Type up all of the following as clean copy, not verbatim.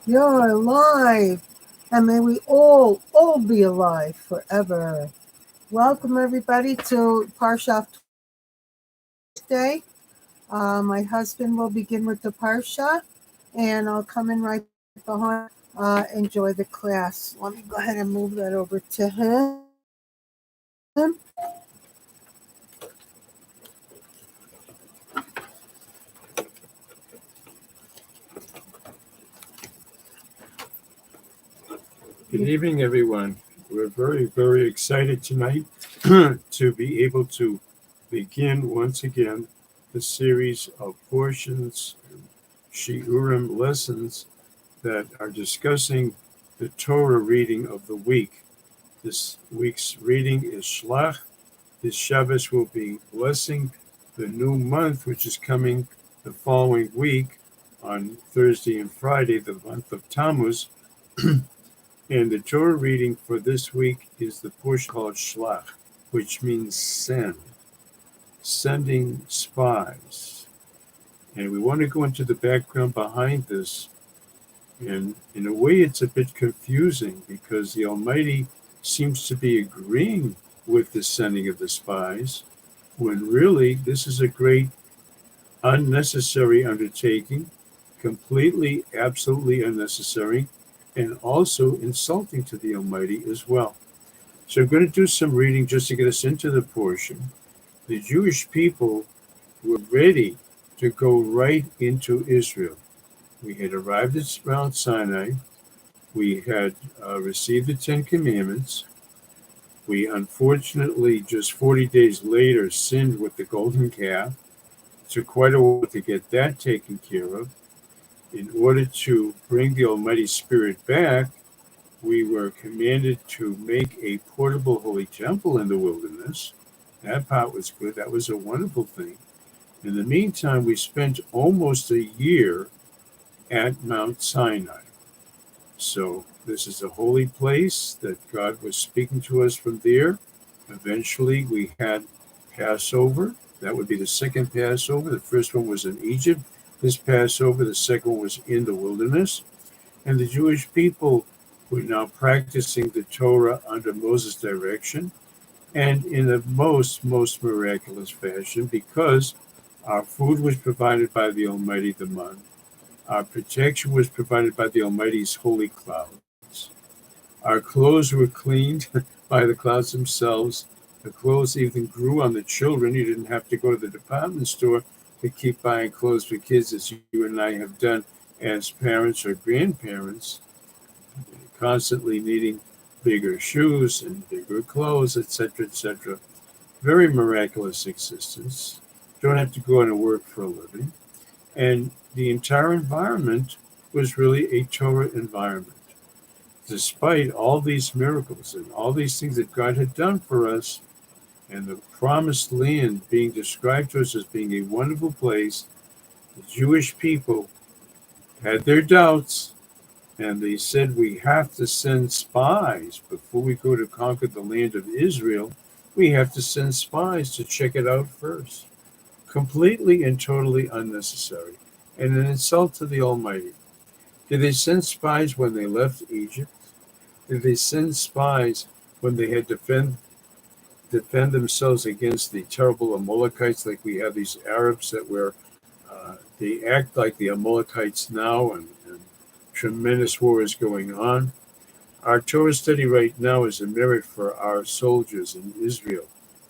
You're alive, and may we all be alive forever. Welcome everybody to Parsha today. My husband will begin with the Parsha, and I'll come in right behind. Enjoy the class. Let me go ahead and move that over to him. Good evening, everyone. We're very, very excited tonight to be able to begin once again the series of portions, shiurim lessons that are discussing the Torah reading of the week. This week's reading is Shelach. This Shabbos will be blessing the new month, which is coming the following week on Thursday and Friday, the month of Tammuz. And the Torah reading for this week is the portion called Shelach, which means sending spies. And we want to go into the background behind this. And in a way, it's a bit confusing because the Almighty seems to be agreeing with the sending of the spies, when really this is a great unnecessary undertaking, completely, absolutely unnecessary, and also insulting to the Almighty as well. So I'm going to do some reading just to get us into the portion. The Jewish people were ready to go right into Israel. We had arrived at Mount Sinai. We had received the Ten Commandments. We unfortunately, just 40 days later, sinned with the golden calf. It took quite a while to get that taken care of. In order to bring the Almighty Spirit back, we were commanded to make a portable holy temple in the wilderness. That part was good. That was a wonderful thing. In the meantime, we spent almost a year at Mount Sinai. So this is a holy place that God was speaking to us from there. Eventually, we had Passover. That would be the second Passover. The first one was in Egypt. This Passover, the second one was in the wilderness. And the Jewish people were now practicing the Torah under Moses' direction and in a most miraculous fashion, because our food was provided by the Almighty the Man. Our protection was provided by the Almighty's holy clouds. Our clothes were cleaned by the clouds themselves. The clothes even grew on the children. You didn't have to go to the department store to keep buying clothes for kids, as you and I have done as parents or grandparents, constantly needing bigger shoes and bigger clothes, etc., etc. Very miraculous existence. Don't have to go out and work for a living. And the entire environment was really a Torah environment. Despite all these miracles and all these things that God had done for us, and the promised land being described to us as being a wonderful place, the Jewish people had their doubts, and they said, we have to send spies before we go to conquer the land of Israel. We have to send spies to check it out first. Completely and totally unnecessary, and an insult to the Almighty. Did they send spies when they left Egypt? Did they send spies when they had to defend themselves against the terrible Amalekites, like we have these Arabs that they act like the Amalekites now, and tremendous war is going on? Our Torah study right now is a merit for our soldiers in Israel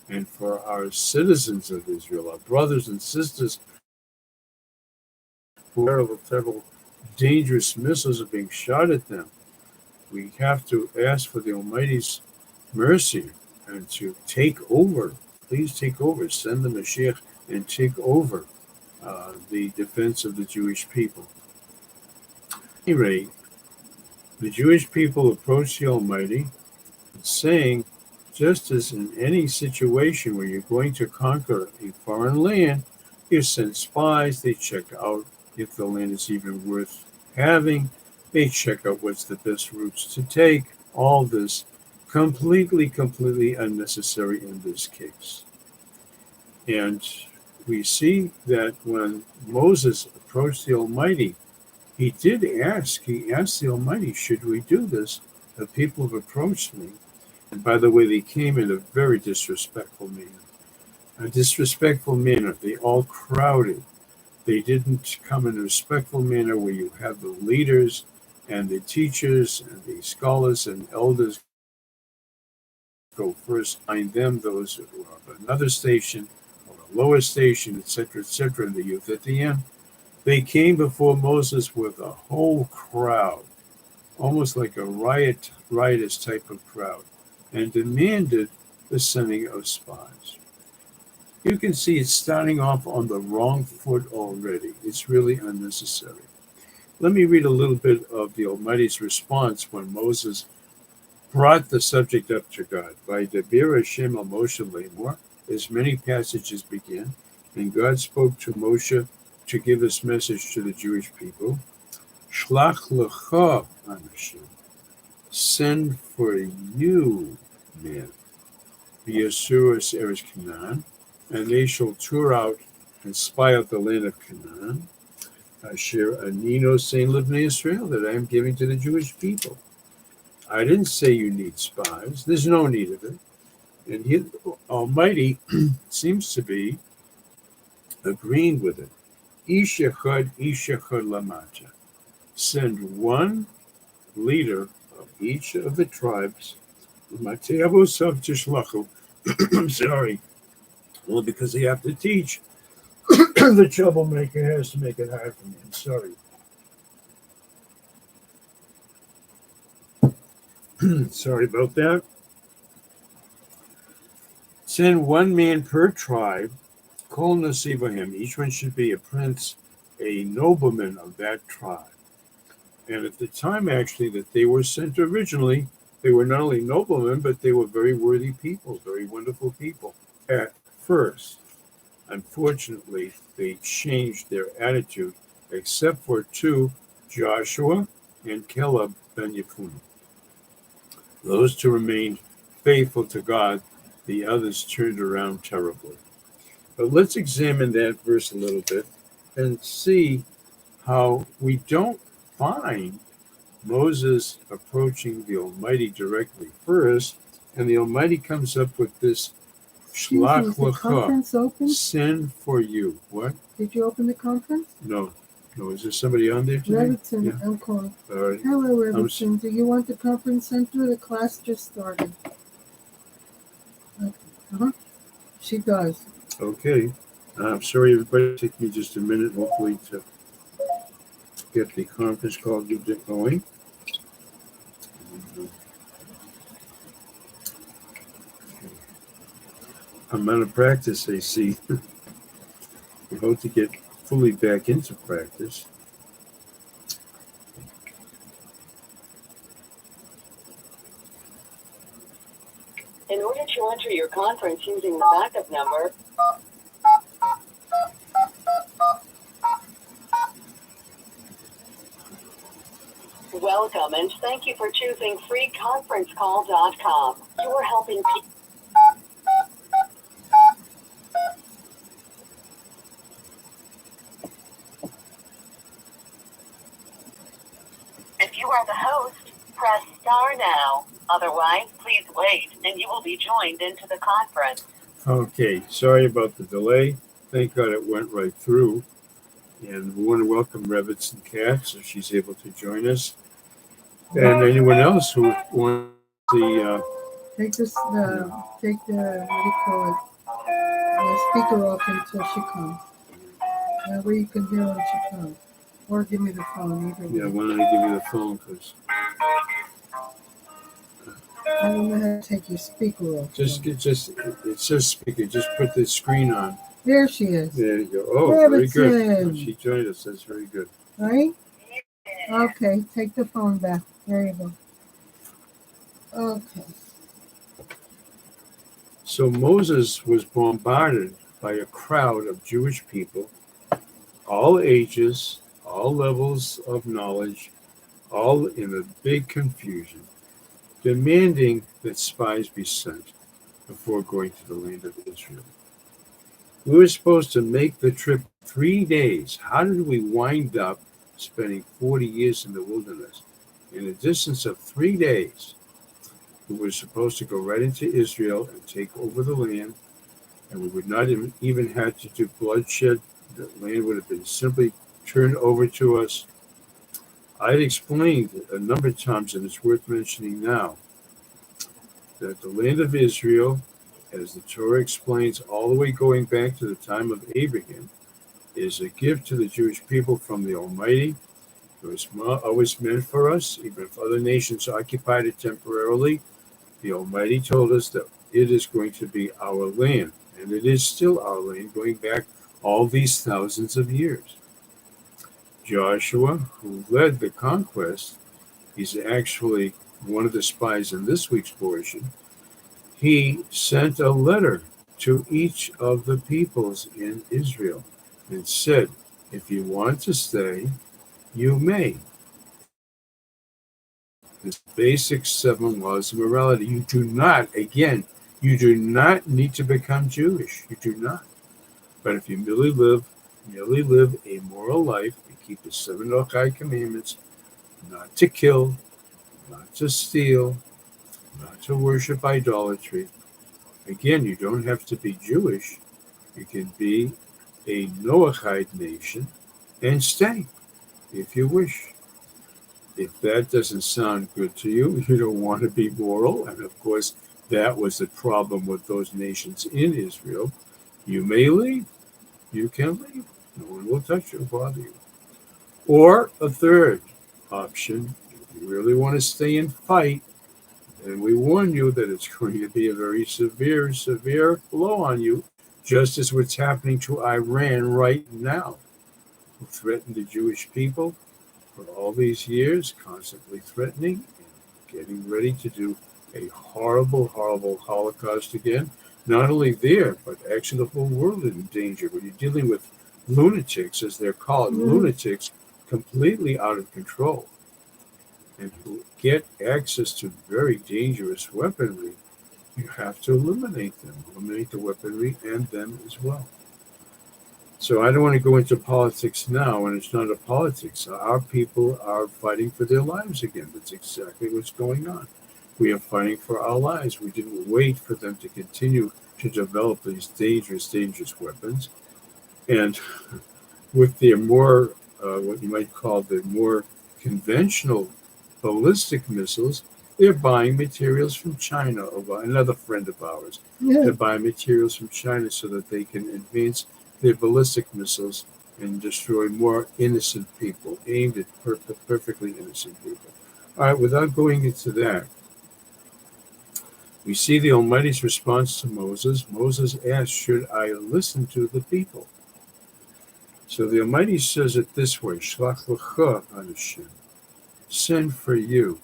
and for our citizens of Israel, our brothers and sisters who are terrible, dangerous missiles are being shot at them. We have to ask for the Almighty's mercy and to take over. Please take over. Send the Mashiach and take over the defense of the Jewish people. At any rate, the Jewish people approach the Almighty, saying, just as in any situation where you're going to conquer a foreign land, you send spies, they check out if the land is even worth having, they check out what's the best routes to take. All this completely unnecessary in this case. And we see that when Moses approached the Almighty he asked the Almighty, should we do this? The people have approached me. And by the way, they came in a very disrespectful manner. A disrespectful manner. They all crowded. They didn't come in a respectful manner where you have the leaders and the teachers and the scholars and elders go first, behind them those who are of another station or a lower station, etc., and the youth at the end. They came before Moses with a whole crowd, almost like a riotous type of crowd, and demanded the sending of spies. You can see it's starting off on the wrong foot already. It's really unnecessary. Let me read a little bit of the Almighty's response when Moses brought the subject up to God. By Debir Hashem al Moshe Lemor, as many passages begin, and God spoke to Moshe to give this message to the Jewish people. Shelach lecha anashim, send for you men, v'yasuras eretz Canaan, and they shall tour out and spy out the land of Canaan, asher anino sein livnei Israel, that I am giving to the Jewish people. I didn't say you need spies. There's no need of it. And he, Almighty seems to be agreeing with it. Ish echad lamata. Send one leader of each of the tribes. I'm sorry. Well, because they have to teach. The troublemaker has to make it hard for me. I'm sorry. Sorry about that. Send one man per tribe. Kol Nasivahim. Each one should be a prince, a nobleman of that tribe. And at the time, actually, that they were sent originally, they were not only noblemen, but they were very worthy people, very wonderful people at first. Unfortunately, they changed their attitude, except for two, Joshua and Caleb ben Yefuneh. Those two remained faithful to God. The others turned around terribly. But let's examine that verse a little bit and see how we don't find Moses approaching the Almighty directly first, and the Almighty comes up with this Shelach lecha, send for you. What? Did you open the conference? No. Is there somebody on there today? Reverton, yeah. I'm calling. All right. Hello, Reverton. Do you want the conference center? The class just started. Uh-huh. She does. Okay. I'm sorry, everybody. Take me just a minute, hopefully, to get the conference call going. I'm out of practice, I see. We hope to get fully back into practice. In order to enter your conference using the backup number, welcome and thank you for choosing freeconferencecall.com. You are helping people. If you are the host, press star now. Otherwise, please wait, and you will be joined into the conference. Okay, sorry about the delay. Thank God it went right through. And we want to welcome Reverton Katz if she's able to join us. And anyone else who wants the... Take the what do you call it? The speaker off until she comes. That way you can hear when she comes. Or give me the phone, either way. Yeah, why don't I give you the phone? Because I don't know how to take your speaker off. it says speaker. Just put the screen on. There she is. There you go. Oh, very good. She joined us. That's very good. Right? Okay, take the phone back. There you go. Okay. So Moses was bombarded by a crowd of Jewish people, all ages, all levels of knowledge, all in a big confusion, demanding that spies be sent before going to the land of Israel. We were supposed to make the trip 3 days. How did we wind up spending 40 years in the wilderness. In a distance of 3 days, we were supposed to go right into Israel and take over the land, and we would not even have to do bloodshed. The land would have been simply turned over to us. I explained a number of times, and it's worth mentioning now, that the land of Israel, as the Torah explains all the way going back to the time of Abraham, is a gift to the Jewish people from the Almighty. It was always meant for us, even if other nations occupied it temporarily. The Almighty told us that it is going to be our land, and it is still our land going back all these thousands of years. Joshua, who led the conquest, he's actually one of the spies in this week's portion. He sent a letter to each of the peoples in Israel and said, if you want to stay, you may. The basic 7 laws of morality. You do not, again, you do not need to become Jewish. You do not. But if you merely live a moral life, you keep the 7 Nochai commandments, not to kill, not to steal, not to worship idolatry. Again, you don't have to be Jewish. You can be a Noahide nation and stay if you wish. If that doesn't sound good to you, you don't want to be moral. And of course, that was the problem with those nations in Israel. You may leave. You can leave. No one will touch you or bother you. Or a third option, if you really want to stay and fight, and we warn you that it's going to be a very severe blow on you, just as what's happening to Iran right now, who threatened the Jewish people for all these years, constantly threatening and getting ready to do a horrible Holocaust again. Not only there, but actually the whole world is in danger when you're dealing with lunatics, as they're called, lunatics completely out of control, and who get access to very dangerous weaponry. You have to eliminate the weaponry and them as well. So I don't want to go into politics now, and it's not a politics. Our people are fighting for their lives again. That's exactly what's going on. We are fighting for our lives. We didn't wait for them to continue to develop these dangerous weapons. And with their more, what you might call the more conventional ballistic missiles, they're buying materials from China. Another friend of ours, they're buying materials from China so that they can advance their ballistic missiles and destroy more innocent people, aimed at perfectly innocent people. All right, without going into that, we see the Almighty's response to Moses. Moses asked, should I listen to the people? So the Almighty says it this way, Shelach lecha anashim, send for you.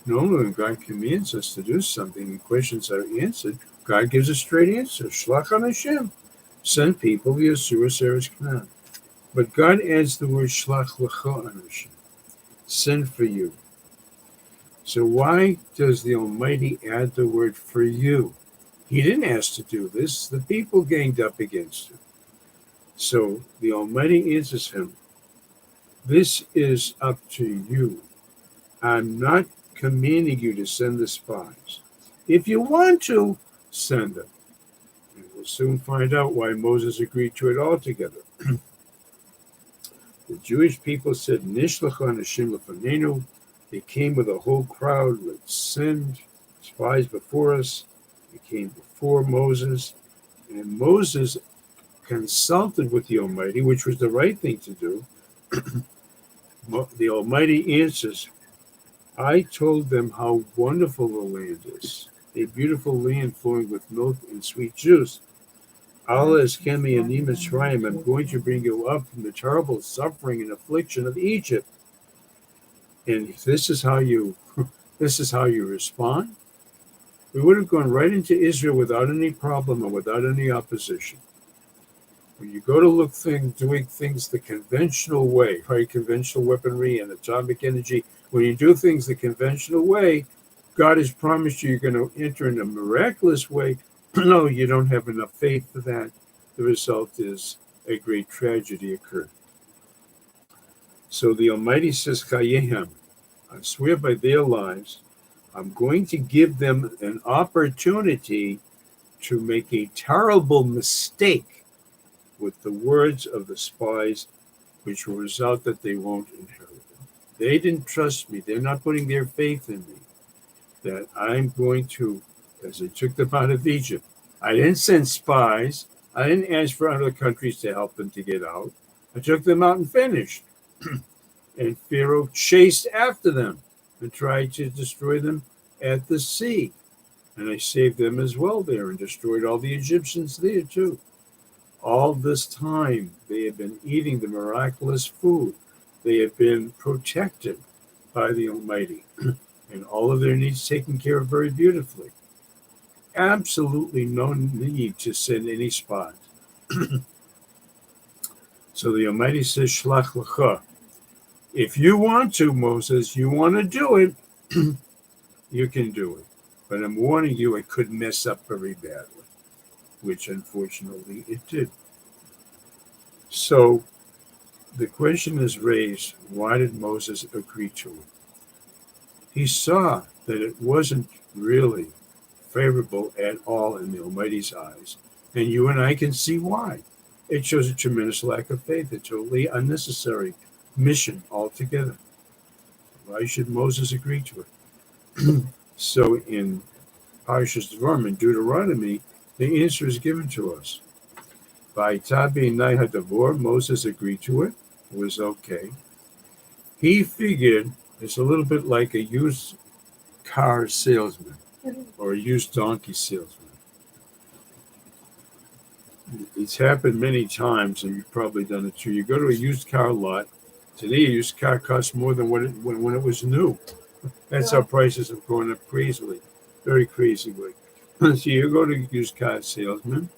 Normally when God commands us to do something and questions are answered, God gives a straight answer, Shelach anashim, send people, Yeshua Seres Canaan. But God adds the word Shelach lecha anashim, send for you. So why does the Almighty add the word for you? He didn't ask to do this. The people ganged up against him. So the Almighty answers him, this is up to you. I'm not commanding you to send the spies. If you want to, send them. And we'll soon find out why Moses agreed to it altogether. The Jewish people said, Nishlach anashim lefanenu. They came with a whole crowd. Let's send spies before us. They came before Moses. And Moses consulted with the Almighty, which was the right thing to do. The Almighty answers, I told them how wonderful the land is, a beautiful land flowing with milk and sweet juice. Allah is Kemi and Mitzrayim. I'm going to bring you up from the terrible suffering and affliction of Egypt. And this is how you respond. We would have gone right into Israel without any problem or without any opposition. When you go to doing things the conventional way, right? Conventional weaponry and atomic energy. When you do things the conventional way, God has promised you're going to enter in a miraculous way. No, you don't have enough faith for that. The result is a great tragedy occurred. So the Almighty says, Chayehem, I swear by their lives, I'm going to give them an opportunity to make a terrible mistake with the words of the spies, which will result that they won't inherit them. They didn't trust me. They're not putting their faith in me. That I'm going to, as I took them out of Egypt, I didn't send spies. I didn't ask for other countries to help them to get out. I took them out and finished. And Pharaoh chased after them and tried to destroy them at the sea. And I saved them as well there and destroyed all the Egyptians there too. All this time, they have been eating the miraculous food. They have been protected by the Almighty, and all of their needs taken care of very beautifully. Absolutely no need to send any spies. So the Almighty says, Shelach lecha. If you want to, Moses, you want to do it, you can do it. But I'm warning you, it could mess up very badly, which unfortunately it did. So the question is raised, why did Moses agree to it? He saw that it wasn't really favorable at all in the Almighty's eyes. And you and I can see why. It shows a tremendous lack of faith, a totally unnecessary mission altogether. Why should Moses agree to it? So in Parsha's Devarim, in Deuteronomy, the answer is given to us. By Tabi Nai HaDavor, Moses agreed to it. It was okay. He figured it's a little bit like a used car salesman or a used donkey salesman. It's happened many times, and you've probably done it too. You go to a used car lot. Today, a used car costs more than when it was new. That's how prices have gone up crazily, very crazily. So you go to a used car salesman,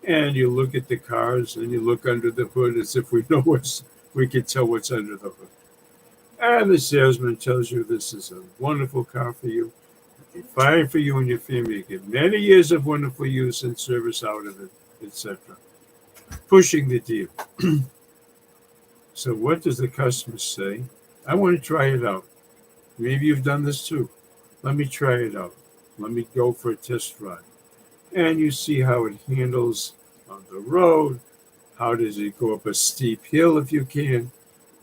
and you look at the cars, and you look under the hood as if we can tell what's under the hood. And the salesman tells you this is a wonderful car for you. It'll be fine for you and your family. You get many years of wonderful use and service out of it, etc. Pushing the deal. So what does the customer say? I want to try it out. Maybe you've done this too. Let me try it out. Let me go for a test drive. And you see how it handles on the road. How does it go up a steep hill if you can?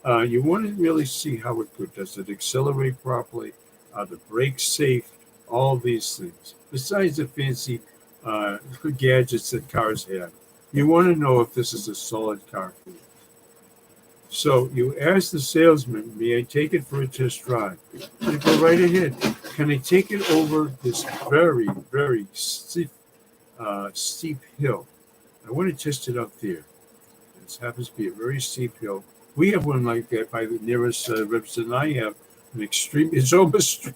You want to really see how it goes. Does it accelerate properly? Are the brakes safe? All these things. Besides the fancy gadgets that cars have. You want to know if this is a solid car for you. So you ask the salesman, may I take it for a test drive? I go right ahead. Can I take it over this very, very steep hill? I want to test it up there. This happens to be a very steep hill. We have one like that by the nearest Ripson. I have an extreme. It's almost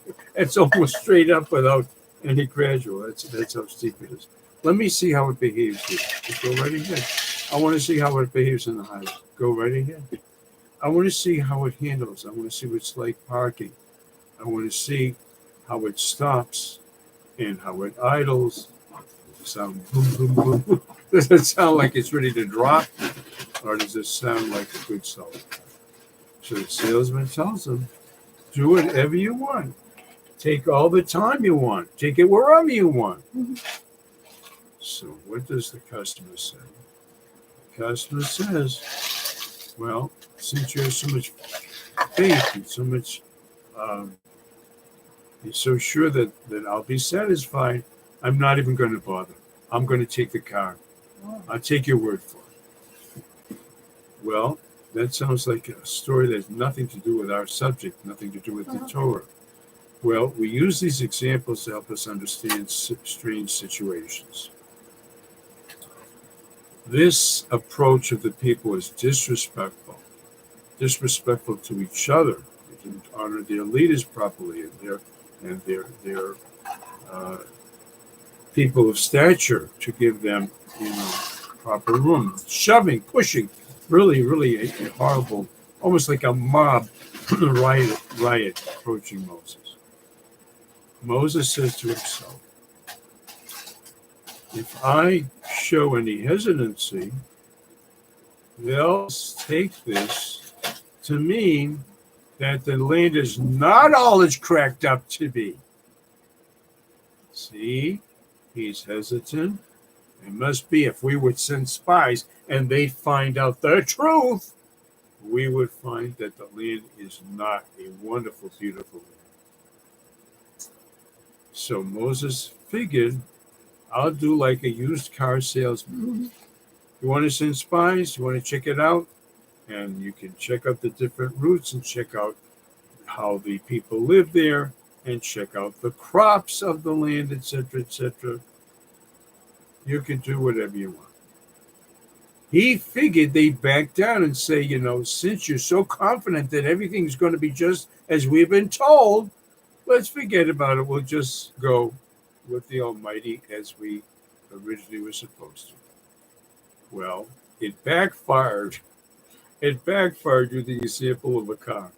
straight up without any gradual. That's how steep it is. Let me see how it behaves here. Just go right ahead. I want to see how it behaves on the highway. Go right ahead. I want to see how it handles. I want to see what it's like parking. I want to see how it stops and how it idles. Sound boom, boom, boom. Does it sound like it's ready to drop? Or does it sound like a good solid car? So the salesman tells them, do whatever you want. Take all the time you want. Take it wherever you want. So what does the customer say? The customer says, well, since you have so much faith and so much, you're so sure that I'll be satisfied, I'm not even going to bother. I'm going to take the car. I'll take your word for it. Well, that sounds like a story that has nothing to do with our subject, nothing to do with the Torah. Well, we use these examples to help us understand strange situations. This approach of the people is disrespectful to each other. They didn't honor their leaders properly and their people of stature to give them, proper room. Shoving, pushing, really a horrible, almost like a mob riot approaching Moses. Moses says to himself, if I show any hesitancy, they'll take this to mean that the land is not all it's cracked up to be. See, he's hesitant. It must be if we would send spies and they'd find out the truth, we would find that the land is not a wonderful, beautiful land. So Moses figured, I'll do like a used car salesman. You want to send spies? You want to check it out? And you can check out the different routes and check out how the people live there and check out the crops of the land, etc., etc. You can do whatever you want. He figured they'd back down and say, since you're so confident that everything's going to be just as we've been told, let's forget about it. We'll just go with the Almighty as we originally were supposed to. Well, it backfired. It backfired with the example of a car.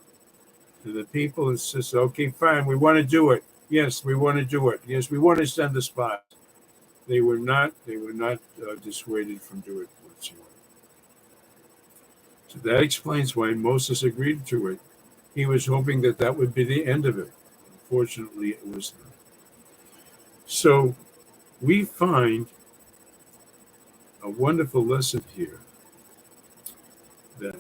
And the people insisted, okay, fine, we want to do it. Yes, we want to do it. Yes, we want to send the spies. They were not dissuaded from doing it whatsoever. So that explains why Moses agreed to it. He was hoping that would be the end of it. Unfortunately, it was not. So we find a wonderful lesson here that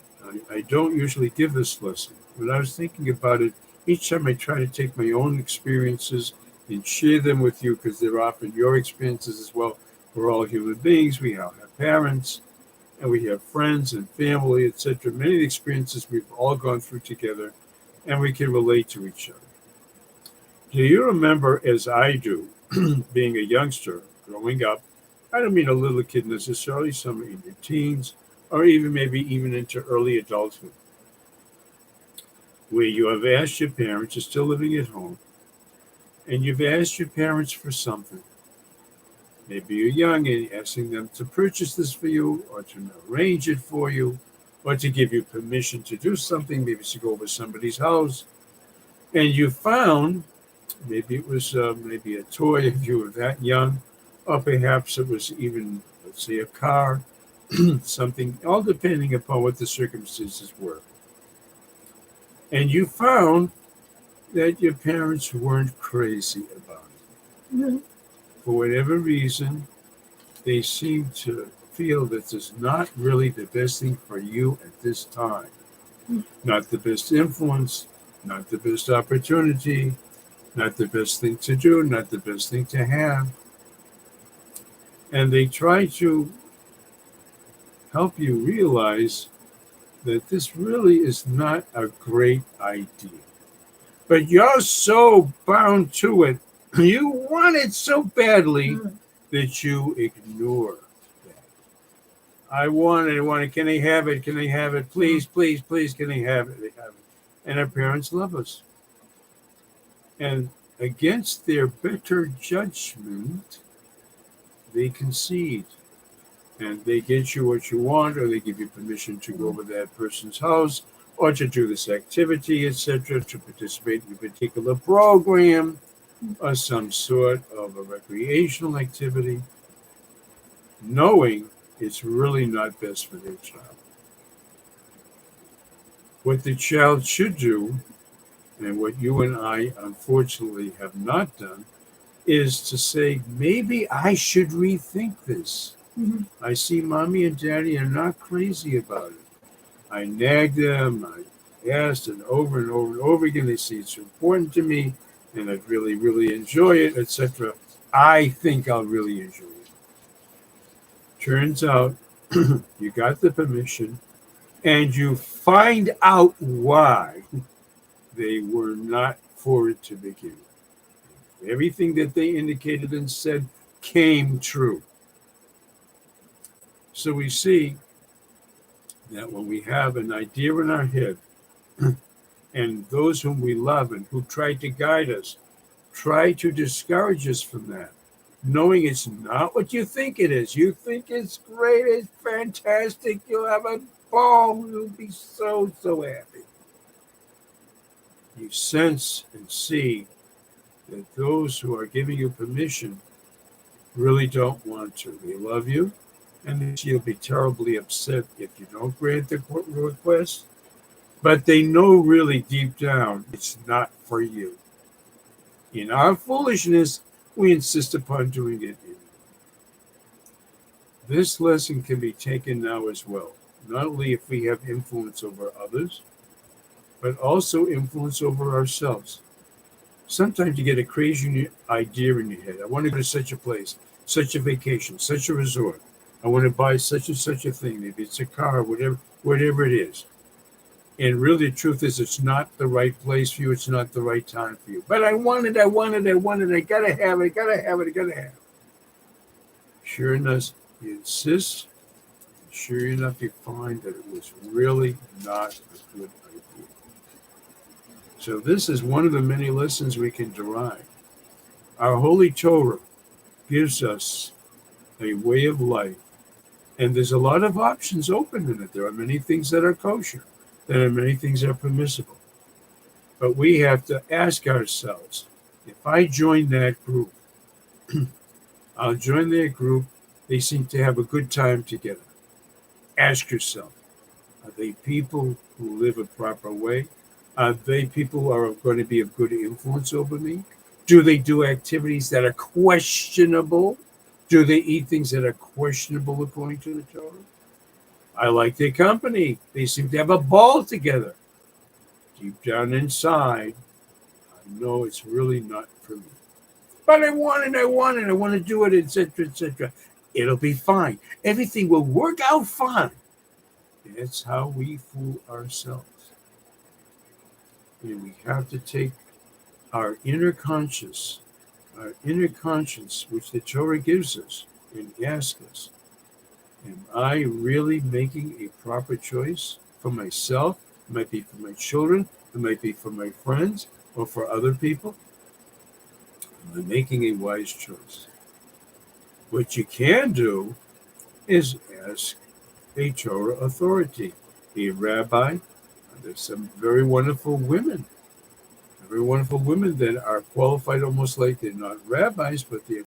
I don't usually give this lesson. When I was thinking about it, each time I try to take my own experiences and share them with you, because they're often your experiences as well. We're all human beings. We all have parents, and we have friends and family, etc. Many of the experiences we've all gone through together, and we can relate to each other. Do you remember, as I do, being a youngster, growing up? I don't mean a little kid necessarily, some in your teens, or maybe even into early adulthood, where you have asked your parents, you're still living at home, and you've asked your parents for something. Maybe you're young and you're asking them to purchase this for you, or to arrange it for you, or to give you permission to do something, maybe to go over somebody's house. And you found, maybe it was maybe a toy if you were that young, or perhaps it was even, let's say, a car, something, all depending upon what the circumstances were. And you found that your parents weren't crazy about it. Mm-hmm. For whatever reason, they seemed to feel that this is not really the best thing for you at this time. Mm-hmm. Not the best influence, not the best opportunity, not the best thing to do, not the best thing to have. And they try to help you realize that this really is not a great idea. But you're so bound to it, you want it so badly that you ignore that. I want it, can I have it, please, please, please, can I have it, And our parents love us. And against their better judgment, they concede. And they get you what you want, or they give you permission to go over that person's house, or to do this activity, etc., to participate in a particular program, or some sort of a recreational activity, knowing it's really not best for their child. What the child should do, and what you and I unfortunately have not done, is to say, maybe I should rethink this. Mm-hmm. I see mommy and daddy are not crazy about it. I nagged them, I asked, and over and over again, they say it's important to me, and I really, really enjoy it, etc. I think I'll really enjoy it. Turns out you got the permission, and you find out why they were not for it to begin with. Everything that they indicated and said came true. So we see that when we have an idea in our head, and those whom we love and who try to guide us, try to discourage us from that, knowing it's not what you think it is. You think it's great, it's fantastic, you'll have a ball, you'll be so, so happy. You sense and see that those who are giving you permission really don't want to. They love you, and you'll be terribly upset if you don't grant the request. but they know really deep down it's not for you. In our foolishness, we insist upon doing it anyway. This lesson can be taken now as well, not only if we have influence over others, but also influence over ourselves. Sometimes you get a crazy idea in your head. I want to go to such a place, such a vacation, such a resort. I want to buy such and such a thing. Maybe it's a car, whatever it is. And really, the truth is, it's not the right place for you. It's not the right time for you. But I want it. I gotta have it. I gotta have it. Sure enough, you insist. Sure enough, you find that it was really not a good idea. So this is one of the many lessons we can derive. Our Holy Torah gives us a way of life, and there's a lot of options open in it. There are many things that are kosher. There are many things that are permissible. But we have to ask ourselves, if I join that group, I'll join their group. They seem to have a good time together. Ask yourself, are they people who live a proper way? Are they people who are going to be of good influence over me? Do they do activities that are questionable? Do they eat things that are questionable according to the Torah? I like their company. They seem to have a ball together. Deep down inside, I know it's really not for me. But I want it, I want to do it, etc., etc. It'll be fine. Everything will work out fine. That's how we fool ourselves. And we have to take our inner conscience, which the Torah gives us, and ask us, am I really making a proper choice for myself? It might be for my children, it might be for my friends, or for other people. Am I making a wise choice? What you can do is ask a Torah authority, a rabbi. There's some very wonderful women that are qualified almost like they're not rabbis, but they're